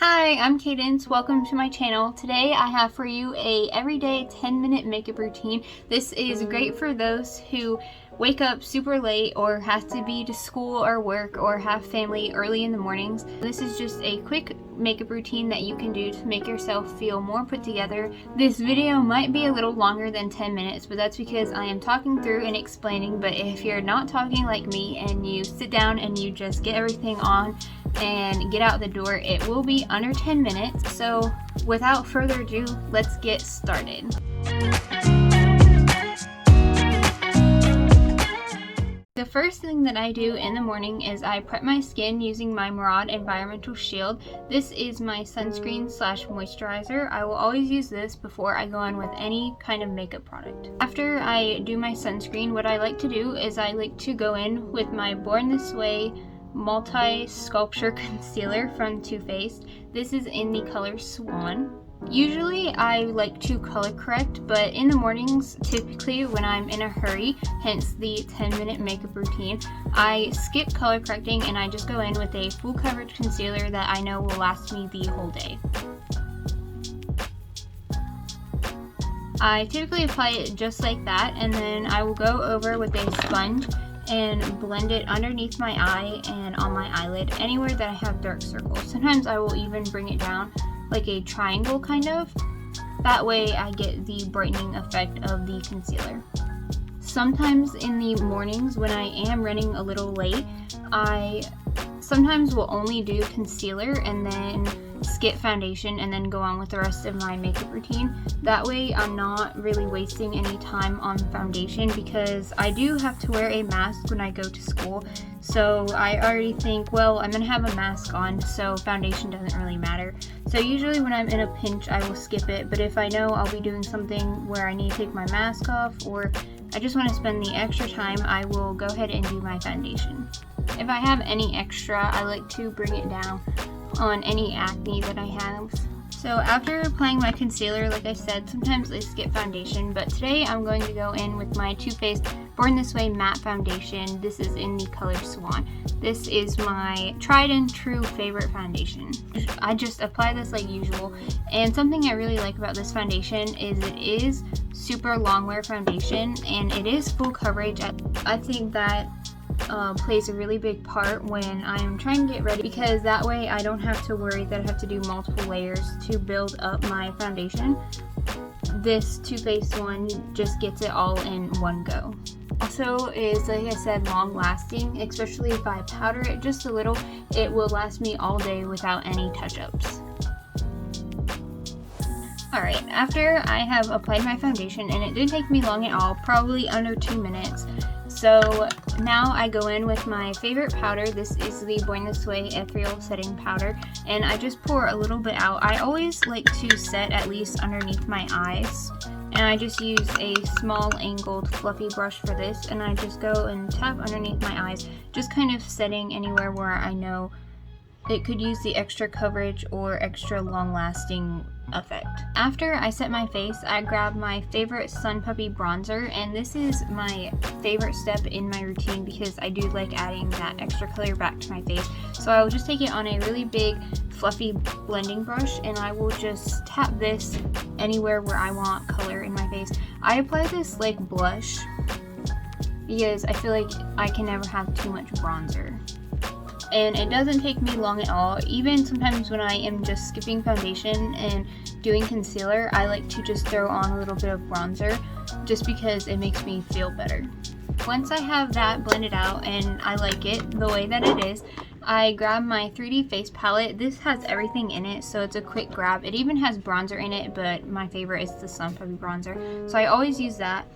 Hi, I'm Kaydence. Welcome to my channel. Today I have for you a everyday 10-minute makeup routine. This is great for those who wake up super late or have to be to school or work or have family early in the mornings. This is just a quick makeup routine that you can do to make yourself feel more put together. This video might be a little longer than 10 minutes, but that's because I am talking through and explaining. But if you're not talking like me and you sit down and you just get everything on and get out the door, it will be under 10 minutes. So without further ado, let's get started. The first thing that I do in the morning is I prep my skin using my Murad Environmental Shield. This is my sunscreen slash moisturizer. I will always use this before I go in with any kind of makeup product. After I do my sunscreen, what I like to do is I like to go in with my Born This Way multi-sculpture concealer from Too Faced. This is in the color Swan. Usually I like to color correct, but in the mornings, typically when I'm in a hurry, hence the 10-minute makeup routine, I skip color correcting and I just go in with a full coverage concealer that I know will last me the whole day. I typically apply it just like that, and then I will go over with a sponge and blend it underneath my eye and on my eyelid, anywhere that I have dark circles. Sometimes I will even bring it down like a triangle kind of. That way I get the brightening effect of the concealer. Sometimes in the mornings when I am running a little late, I sometimes will only do concealer and then skip foundation and then go on with the rest of my makeup routine. That way I'm not really wasting any time on foundation, because I do have to wear a mask when I go to school. So I already think, well, I'm gonna have a mask on, so foundation doesn't really matter. So usually when I'm in a pinch, I will skip it. But if I know I'll be doing something where I need to take my mask off, or I just want to spend the extra time, I will go ahead and do my foundation. If I have any extra, I like to bring it down on any acne that I have. So after applying my concealer, like I said, sometimes I skip foundation, but today I'm going to go in with my Too Faced Born This Way matte foundation. This is in the color Swan. This is my tried and true favorite foundation. I just apply this like usual, and something I really like about this foundation is it is super long wear foundation and it is full coverage. I think that plays a really big part when I am trying to get ready, because that way I don't have to worry that I have to do multiple layers to build up my foundation. This Too Faced one just gets it all in one go. Also is, like I said, long lasting, especially if I powder it just a little. It will last me all day without any touch-ups. Alright, after I have applied my foundation, and it didn't take me long at all, probably under 2 minutes. So now I go in with my favorite powder. This is the Born This Way Ethereal setting powder, and I just pour a little bit out. I always like to set at least underneath my eyes, and I just use a small angled fluffy brush for this, and I just go and tap underneath my eyes, just kind of setting anywhere where I know it could use the extra coverage or extra long lasting effect. After I set my face, I grab my favorite Sun Puppy bronzer, and this is my favorite step in my routine because I do like adding that extra color back to my face. So I will just take it on a really big fluffy blending brush, and I will just tap this anywhere where I want color in my face. I apply this like blush because I feel like I can never have too much bronzer. And it doesn't take me long at all. Even sometimes when I am just skipping foundation and doing concealer, I like to just throw on a little bit of bronzer just because it makes me feel better. Once I have that blended out and I like it the way that it is, I grab my 3D face palette. This has everything in it, so it's a quick grab. It even has bronzer in it, but my favorite is the Sun Puppy bronzer, so I always use that.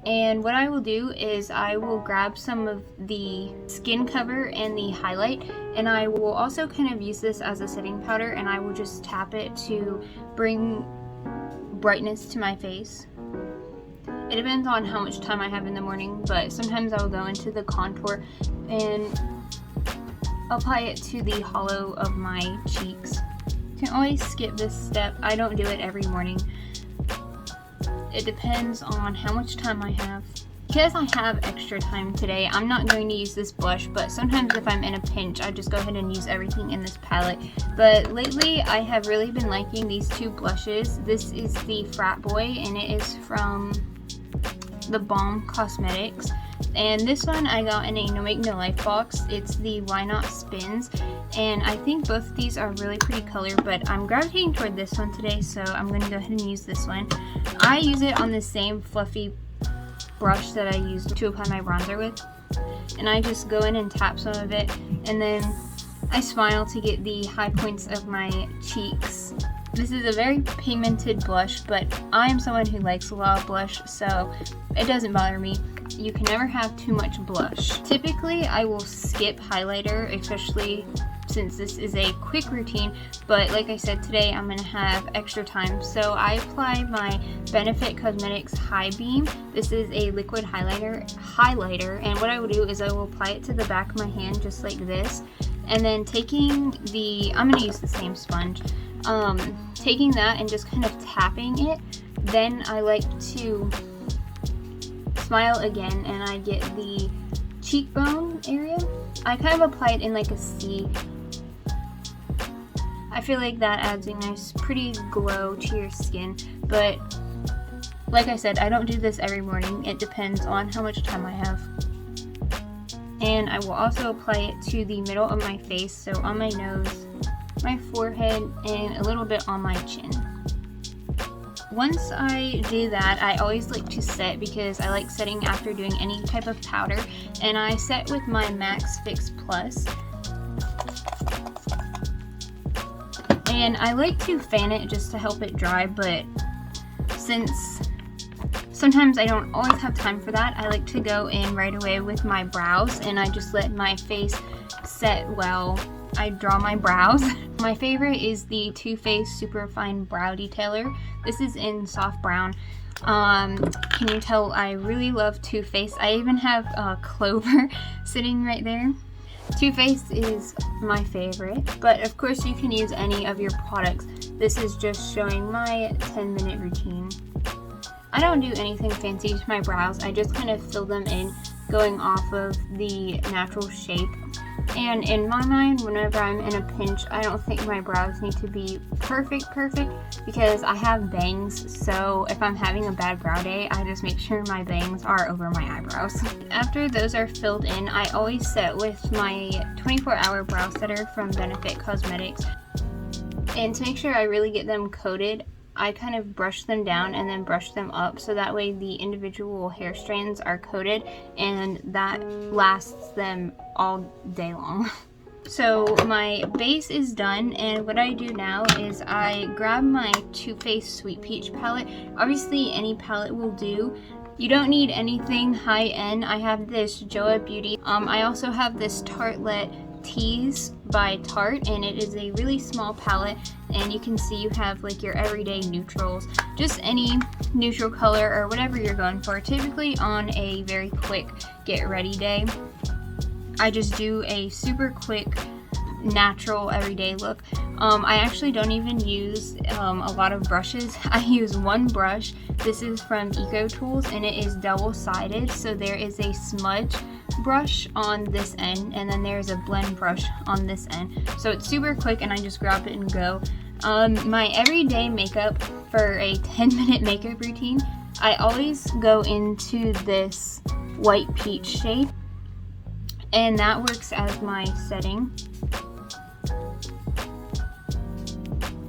And what I will do is I will grab some of the skin cover and the highlight, and I will also kind of use this as a setting powder, and I will just tap it to bring brightness to my face. It depends on how much time I have in the morning, but sometimes I will go into the contour and apply it to the hollow of my cheeks. You can always skip this step. I don't do it every morning. It depends on how much time I have. Because I have extra time today, I'm not going to use this blush, but sometimes if I'm in a pinch, I just go ahead and use everything in this palette. But lately, I have really been liking these two blushes. This is the Frat Boy, and it is from the Balm Cosmetics. And this one I got in a No Make No Life box. It's the Why Not Spins, and I think both of these are really pretty color, but I'm gravitating toward this one today, so I'm going to go ahead and use this one. I use it on the same fluffy brush that I used to apply my bronzer with, and I just go in and tap some of it, and then I smile to get the high points of my cheeks. This is a very pigmented blush, but I am someone who likes a lot of blush, so it doesn't bother me. You can never have too much blush. Typically, I will skip highlighter, especially since this is a quick routine, but like I said, today I'm going to have extra time. So I apply my Benefit Cosmetics High Beam. This is a liquid highlighter, and what I will do is I will apply it to the back of my hand just like this, and then I'm going to use the same sponge, taking that and just kind of tapping it. Then I like to smile again, and I get the cheekbone area. I kind of apply it in like a C. I feel like that adds a nice pretty glow to your skin, but like I said, I don't do this every morning. It depends on how much time I have. And I will also apply it to the middle of my face, so on my nose, my forehead, and a little bit on my chin. Once I do that, I always like to set, because I like setting after doing any type of powder, and I set with my Max Fix Plus. And I like to fan it just to help it dry, but since sometimes I don't always have time for that, I like to go in right away with my brows, and I just let my face set while I draw my brows. My favorite is the Too Faced Super Fine Brow Detailer. This is in soft brown. Can you tell I really love Too Faced? I even have Clover sitting right there. Too Faced is my favorite, but of course you can use any of your products. This is just showing my 10-minute routine. I don't do anything fancy to my brows. I just kind of fill them in, going off of the natural shape. And in my mind, whenever I'm in a pinch, I don't think my brows need to be perfect, because I have bangs, so if I'm having a bad brow day, I just make sure my bangs are over my eyebrows. After those are filled in, I always set with my 24-hour brow setter from Benefit Cosmetics. And to make sure I really get them coated, I kind of brush them down and then brush them up, so that way the individual hair strands are coated, and that lasts them all day long. So my base is done, and what I do now is I grab my Too Faced Sweet Peach palette. Obviously any palette will do. You don't need anything high end. I have this Joa Beauty. I also have this Tartelette Tease by Tarte, and it is a really small palette, and you can see you have like your everyday neutrals, just any neutral color or whatever you're going for. Typically on a very quick get ready day, I just do a super quick natural everyday look. I actually don't even use a lot of brushes. I use one brush. This is from Eco Tools, and it is double-sided, so there is a smudge brush on this end, and then there's a blend brush on this end. So it's super quick, and I just grab it and go. My everyday makeup for a 10-minute makeup routine, I always go into this white peach shade, and that works as my setting.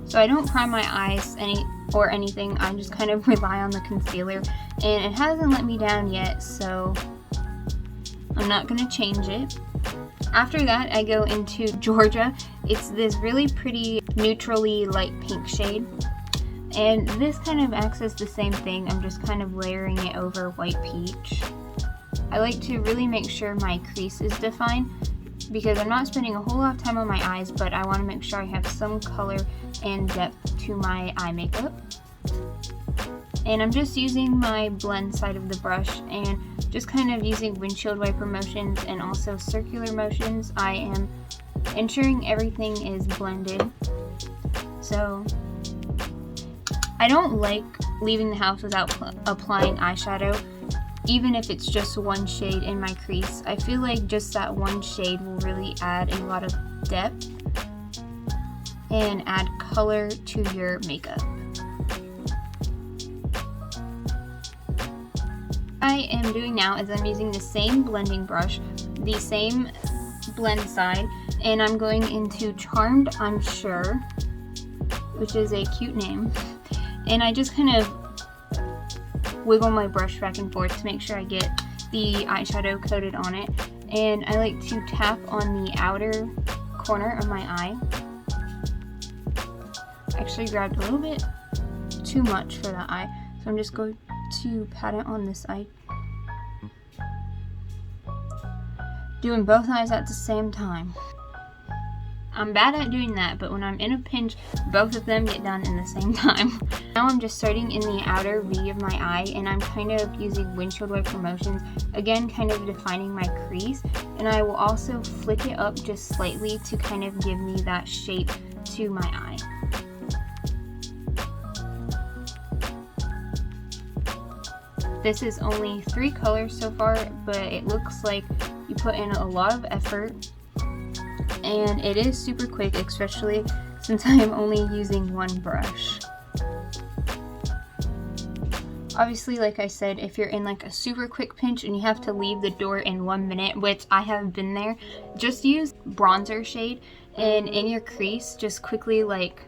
So I don't prime my eyes or anything, I just kind of rely on the concealer, and it hasn't let me down yet, so I'm not going to change it. After that, I go into Georgia. It's this really pretty neutrally light pink shade, and this kind of acts as the same thing. I'm just kind of layering it over white peach. I like to really make sure my crease is defined, because I'm not spending a whole lot of time on my eyes, but I want to make sure I have some color and depth to my eye makeup. And I'm just using my blend side of the brush and just kind of using windshield wiper motions and also circular motions. I am ensuring everything is blended. So I don't like leaving the house without applying eyeshadow. even if it's just one shade in my crease. I feel like just that one shade will really add a lot of depth and add color to your makeup. I am doing now is I'm using the same blending brush, the same blend side, and I'm going into Charmed, I'm Sure, which is a cute name, and I just kind of wiggle my brush back and forth to make sure I get the eyeshadow coated on it, and I like to tap on the outer corner of my eye. I actually grabbed a little bit too much for that eye, so I'm just going to pat it on this side. Doing both eyes at the same time. I'm bad at doing that, but when I'm in a pinch, both of them get done in the same time. Now I'm just starting in the outer V of my eye, and I'm kind of using windshield wiper motions, again kind of defining my crease, and I will also flick it up just slightly to kind of give me that shape to my eye. This is only 3 colors so far, but it looks like you put in a lot of effort, and it is super quick, especially since I am only using one brush. Obviously, like I said, if you're in like a super quick pinch and you have to leave the door in 1 minute, which I have been there, just use bronzer shade, and in your crease, just quickly like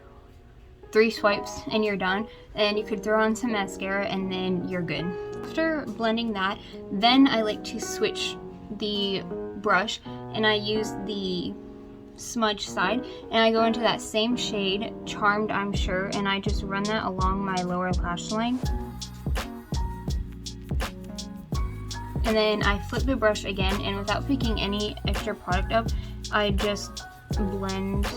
3 swipes and you're done, and you could throw on some mascara and then you're good. After blending that, then I like to switch the brush and I use the smudge side, and I go into that same shade, Charmed, I'm Sure, and I just run that along my lower lash line. And then I flip the brush again, and without picking any extra product up, I just blend.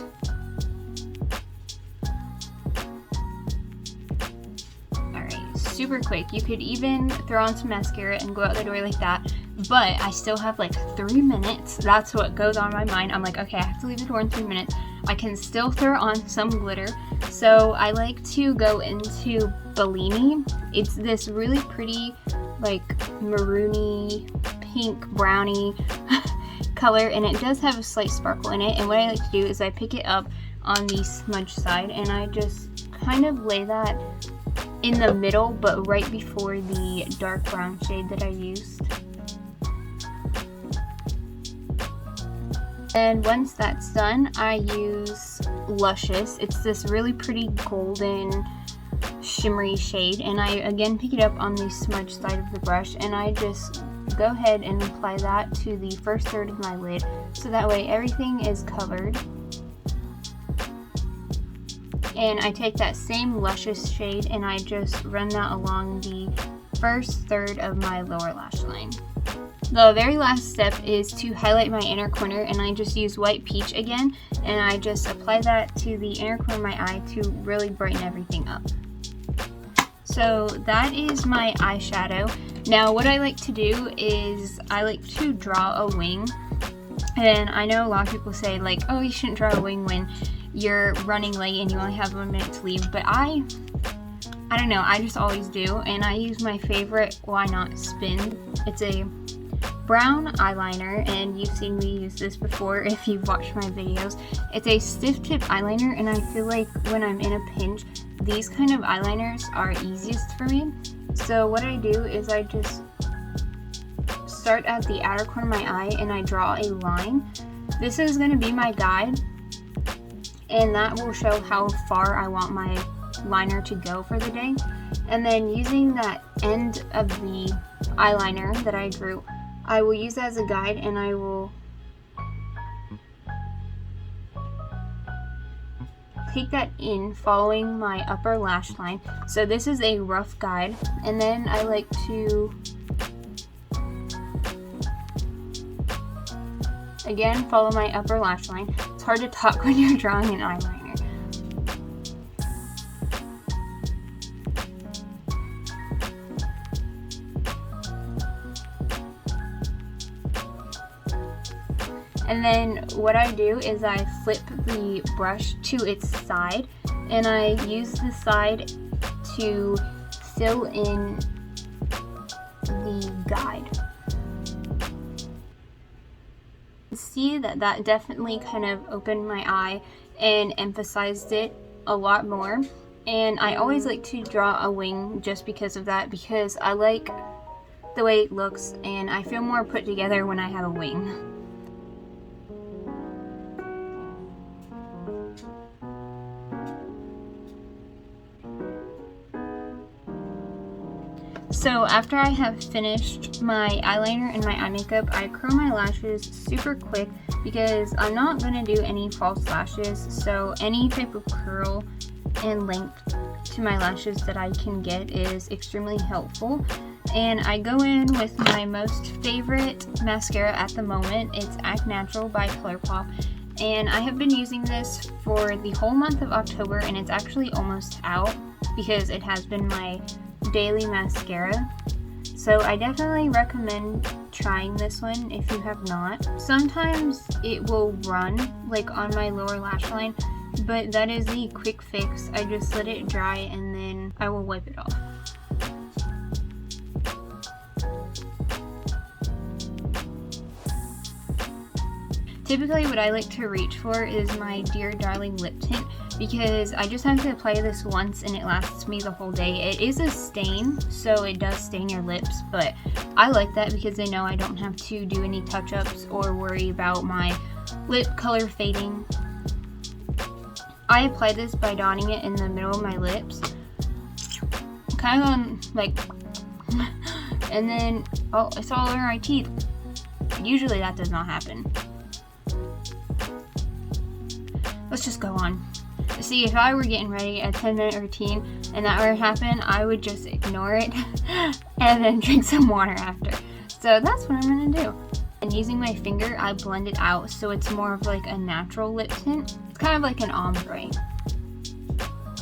Super quick. You could even throw on some mascara and go out the door like that, but I still have like 3 minutes. That's what goes on my mind. I'm like, okay, I have to leave the door in 3 minutes. I can still throw on some glitter, so I like to go into Bellini. It's this really pretty like maroony pink brownie color, and it does have a slight sparkle in it, and what I like to do is I pick it up on the smudge side and I just kind of lay that in the middle, but right before the dark brown shade that I used. And once that's done, I use Luscious. It's this really pretty golden shimmery shade, and I again pick it up on the smudge side of the brush, and I just go ahead and apply that to the first third of my lid, so that way everything is covered. And I take that same Luscious shade and I just run that along the first third of my lower lash line. The very last step is to highlight my inner corner, and I just use White Peach again, and I just apply that to the inner corner of my eye to really brighten everything up. So that is my eyeshadow. Now what I like to do is I like to draw a wing, and I know a lot of people say like, oh, you shouldn't draw a wing when you're running late and you only have 1 minute to leave, but I don't know, I just always do, and I use my favorite Why Not Spin. It's a brown eyeliner, and you've seen me use this before if you've watched my videos. It's a stiff tip eyeliner, and I feel like when I'm in a pinch, these kind of eyeliners are easiest for me. So what I do is I just start at the outer corner of my eye and I draw a line. This is going to be my guide, and that will show how far I want my liner to go for the day. And then using that end of the eyeliner that I drew, I will use that as a guide, and I will take that in following my upper lash line. So this is a rough guide, and then I like to again follow my upper lash line. It's hard to talk when you're drawing an eyeliner. And then what I do is I flip the brush to its side, and I use the side to fill in the guide. See that definitely kind of opened my eye and emphasized it a lot more. And I always like to draw a wing just because of that, because I like the way it looks and I feel more put together when I have a wing. So after I have finished my eyeliner and my eye makeup, I curl my lashes super quick because I'm not going to do any false lashes. So any type of curl and length to my lashes that I can get is extremely helpful. And I go in with my most favorite mascara at the moment. It's Act Natural by Colourpop. And I have been using this for the whole month of October, and it's actually almost out because it has been my daily mascara. So I definitely recommend trying this one if you have not. Sometimes it will run like on my lower lash line, but that is the quick fix. I just let it dry and then I will wipe it off. Typically what I like to reach for is my Dear Darling lip tint, because I just have to apply this once and it lasts me the whole day. It is a stain, so it does stain your lips, but I like that because I know I don't have to do any touch-ups or worry about my lip color fading. I apply this by dotting it in the middle of my lips, kind of on like, and then, oh, it's all over my teeth. Usually that does not happen. Let's just go on. See, if I were getting ready a 10-minute routine and that were to happen, I would just ignore it and then drink some water after. So that's what I'm gonna do. And using my finger, I blend it out so it's more of like a natural lip tint. It's kind of like an ombre.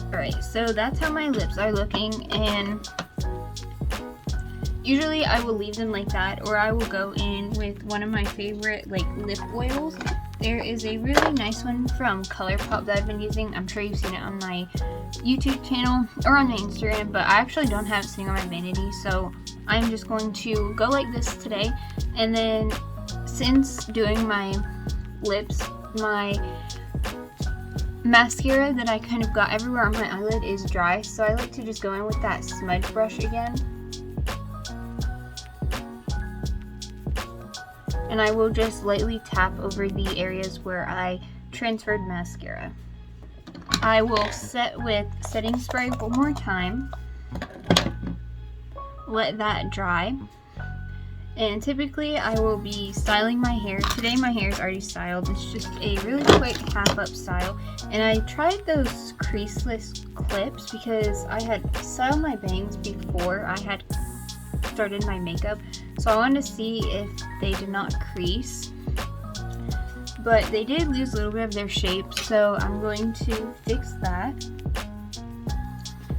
Alright, so that's how my lips are looking, and usually I will leave them like that, or I will go in with one of my favorite like lip oils. There is a really nice one from Colourpop that I've been using. I'm sure you've seen it on my YouTube channel or on my Instagram, but I actually don't have it sitting on my vanity, so I'm just going to go like this today. And then since doing my lips, my mascara that I kind of got everywhere on my eyelid is dry, so I like to just go in with that smudge brush again. And I will just lightly tap over the areas where I transferred mascara. I will set with setting spray one more time. Let that dry. And typically I will be styling my hair. Today my hair is already styled. It's just a really quick half up style. And I tried those creaseless clips because I had styled my bangs before I had started my makeup, so I wanted to see if they did not crease, but they did lose a little bit of their shape, so I'm going to fix that.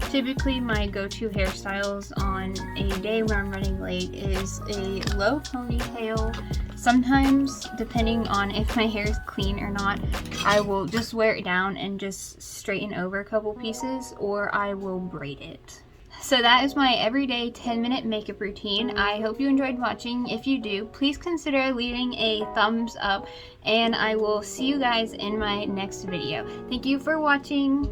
Typically my go-to hairstyles on a day when I'm running late is a low ponytail. Sometimes, depending on if my hair is clean or not, I will just wear it down and just straighten over a couple pieces, or I will braid it. So that is my everyday 10-minute makeup routine. I hope you enjoyed watching. If you do, please consider leaving a thumbs up, and I will see you guys in my next video. Thank you for watching.